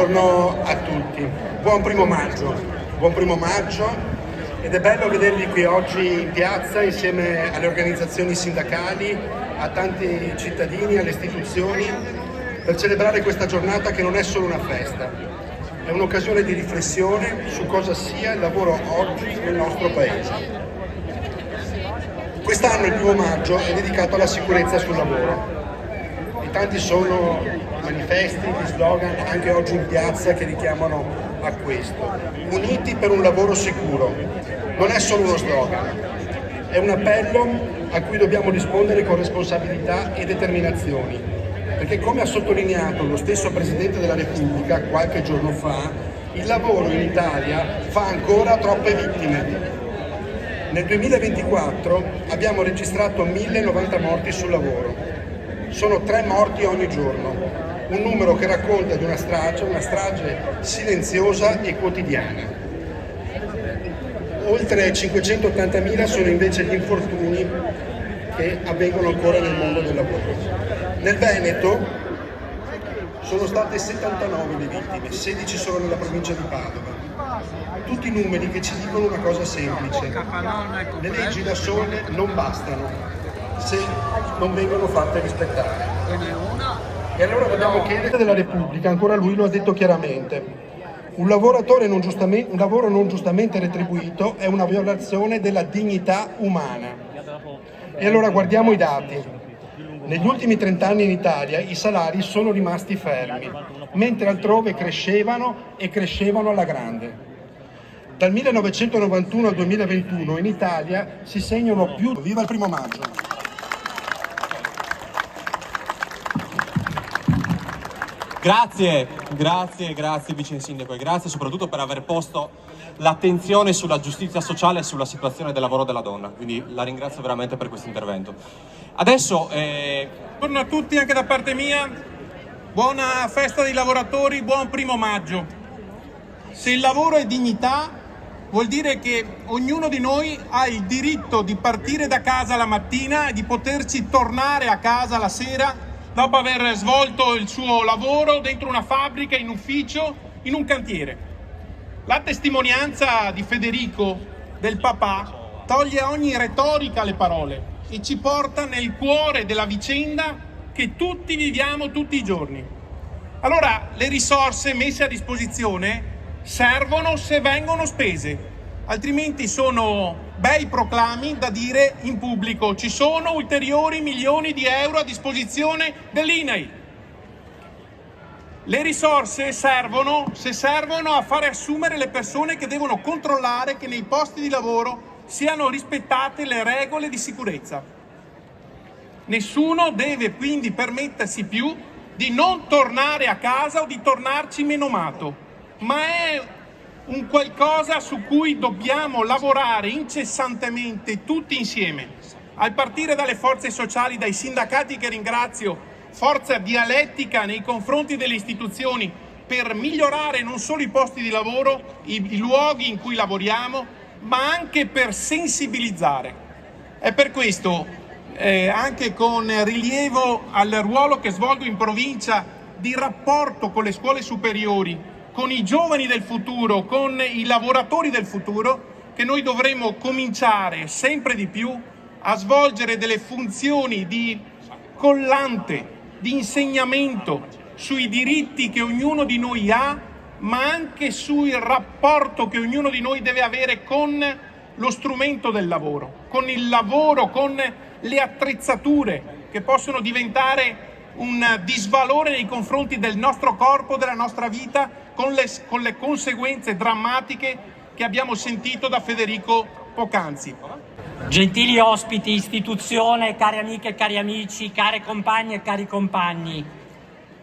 Buongiorno a tutti, buon primo maggio ed è bello vedervi qui oggi in piazza insieme alle organizzazioni sindacali, a tanti cittadini, alle istituzioni per celebrare questa giornata che non è solo una festa, è un'occasione di riflessione su cosa sia il lavoro oggi nel nostro Paese. Quest'anno il primo maggio è dedicato alla sicurezza sul lavoro. E tanti sono i manifesti, gli slogan, anche oggi in piazza, che richiamano a questo. Uniti per un lavoro sicuro. Non è solo uno slogan, è un appello a cui dobbiamo rispondere con responsabilità e determinazioni. Perché, come ha sottolineato lo stesso Presidente della Repubblica qualche giorno fa, il lavoro in Italia fa ancora troppe vittime. Nel 2024 abbiamo registrato 1090 morti sul lavoro. Sono 3 morti ogni giorno, un numero che racconta di una strage silenziosa e quotidiana. Oltre 580.000 sono invece gli infortuni che avvengono ancora nel mondo del lavoro. Nel Veneto sono state 79 le vittime, 16 solo nella provincia di Padova. Tutti numeri che ci dicono una cosa semplice: le leggi da sole non bastano se non vengono fatte rispettare. E allora dobbiamo chiedere della Repubblica, ancora lui lo ha detto chiaramente: un lavoro non giustamente retribuito è una violazione della dignità umana. E allora guardiamo i dati. Negli ultimi 30 anni in Italia i salari sono rimasti fermi, mentre altrove crescevano e crescevano alla grande. Dal 1991 al 2021 in Italia si segnano più... Viva il primo maggio! Grazie Vice Sindaco, e grazie soprattutto per aver posto l'attenzione sulla giustizia sociale e sulla situazione del lavoro della donna, quindi la ringrazio veramente per questo intervento. Adesso buongiorno a tutti anche da parte mia, buona festa dei lavoratori, buon primo maggio. Se il lavoro è dignità, vuol dire che ognuno di noi ha il diritto di partire da casa la mattina e di poterci tornare a casa la sera dopo aver svolto il suo lavoro dentro una fabbrica, in ufficio, in un cantiere. La testimonianza di Federico, del papà, toglie ogni retorica alle parole e ci porta nel cuore della vicenda che tutti viviamo tutti i giorni. Allora, le risorse messe a disposizione servono se vengono spese, altrimenti sono bei proclami da dire in pubblico: ci sono ulteriori milioni di euro a disposizione dell'INAIL. Le risorse servono se servono a fare assumere le persone che devono controllare che nei posti di lavoro siano rispettate le regole di sicurezza. Nessuno deve quindi permettersi più di non tornare a casa o di tornarci menomato, ma è un qualcosa su cui dobbiamo lavorare incessantemente tutti insieme, a partire dalle forze sociali, dai sindacati che ringrazio, forza dialettica nei confronti delle istituzioni per migliorare non solo i posti di lavoro, i luoghi in cui lavoriamo, ma anche per sensibilizzare. È per questo, anche con rilievo al ruolo che svolgo in provincia di rapporto con le scuole superiori, con i giovani del futuro, con i lavoratori del futuro, che noi dovremo cominciare sempre di più a svolgere delle funzioni di collante, di insegnamento sui diritti che ognuno di noi ha, ma anche sul rapporto che ognuno di noi deve avere con lo strumento del lavoro, con il lavoro, con le attrezzature che possono diventare un disvalore nei confronti del nostro corpo, della nostra vita, con le conseguenze drammatiche che abbiamo sentito da Federico poc'anzi. Gentili ospiti, istituzione, care amiche e cari amici, care compagne e cari compagni,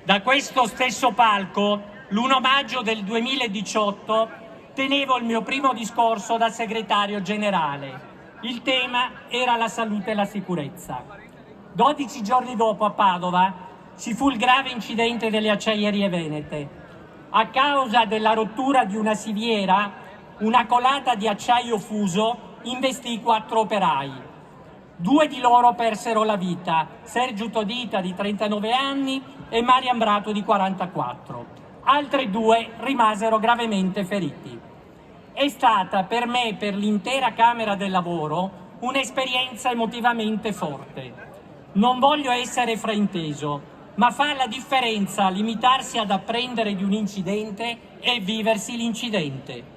da questo stesso palco, l'1 maggio del 2018, tenevo il mio primo discorso da segretario generale. Il tema era la salute e la sicurezza. 12 giorni dopo, a Padova, ci fu il grave incidente delle acciaierie venete. A causa della rottura di una siviera, una colata di acciaio fuso investì 4 operai. 2 di loro persero la vita, Sergio Todita di 39 anni e Marian Brato di 44. altre 2 rimasero gravemente feriti. È stata per me e per l'intera Camera del Lavoro un'esperienza emotivamente forte. Non voglio essere frainteso, ma fa la differenza limitarsi ad apprendere di un incidente e viversi l'incidente.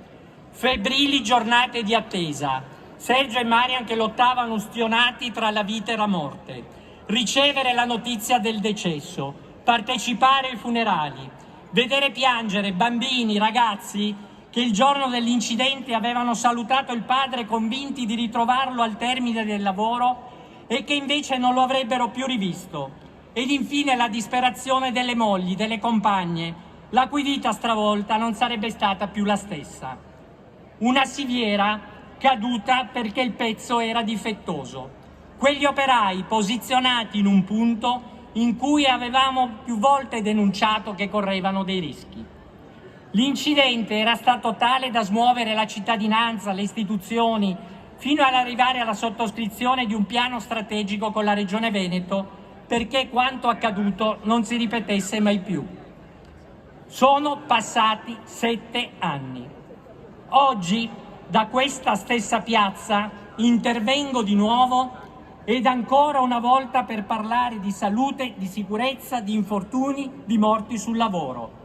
Febbrili giornate di attesa, Sergio e Marian che lottavano ustionati tra la vita e la morte, ricevere la notizia del decesso, partecipare ai funerali, vedere piangere bambini, ragazzi che il giorno dell'incidente avevano salutato il padre convinti di ritrovarlo al termine del lavoro e che invece non lo avrebbero più rivisto. Ed infine la disperazione delle mogli, delle compagne, la cui vita stravolta non sarebbe stata più la stessa. Una civiera caduta perché il pezzo era difettoso. Quegli operai posizionati in un punto in cui avevamo più volte denunciato che correvano dei rischi. L'incidente era stato tale da smuovere la cittadinanza, le istituzioni, fino ad arrivare alla sottoscrizione di un piano strategico con la Regione Veneto perché quanto accaduto non si ripetesse mai più. Sono passati 7 anni. Oggi, da questa stessa piazza, intervengo di nuovo ed ancora una volta per parlare di salute, di sicurezza, di infortuni, di morti sul lavoro.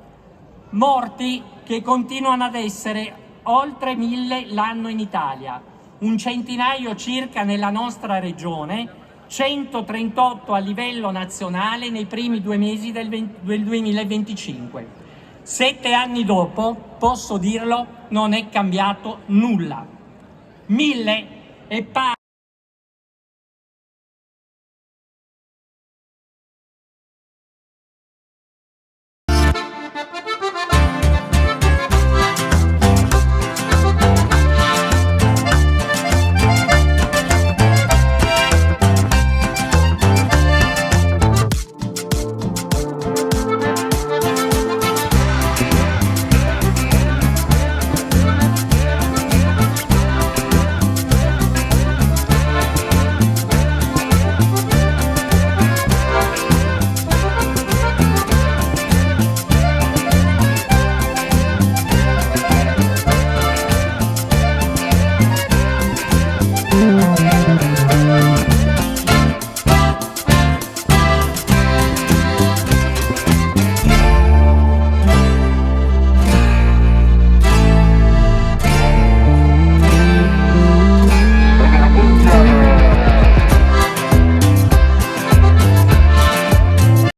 Morti che continuano ad essere oltre 1000 l'anno in Italia, un centinaio circa nella nostra regione, 138 a livello nazionale nei primi 2 mesi del 2025. 7 anni dopo, posso dirlo, non è cambiato nulla. 1000 è pari